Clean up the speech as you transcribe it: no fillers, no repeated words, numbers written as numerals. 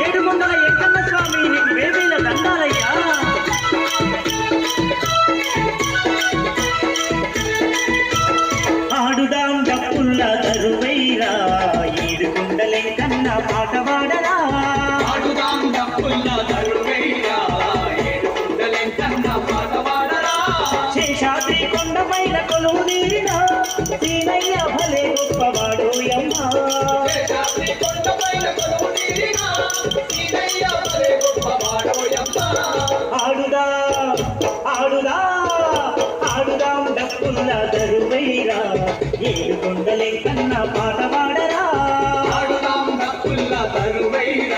ఏడుకొండల ఎక్కన్న స్వామి నీకు వేవేల దండాలయ్యా. ఆడుదాం డప్పుల్ల దరువైరా ఏడుకొండలే కన్న పాట పాడరా. ఆడుదాం డప్పుల్ల దరువైరా ఏడుకొండలే కన్న పాట పాడరా. శేషాద్రి కొండపైన కొలువు తీరినా సీనయ్య భలే గొప్పవాడు యమ్మా. శేషాద్రి కొండపైన కొలువు తీరినా సీనయ్య భలే గొప్పవాడు యమ్మా. ఆడుదా ఆడుదా ఆడుదాం డప్పుల్ల దరువైరా ఏడుకొండలే కన్న పాట పాడరా. ఆడుదాం డప్పుల్ల దరువైరా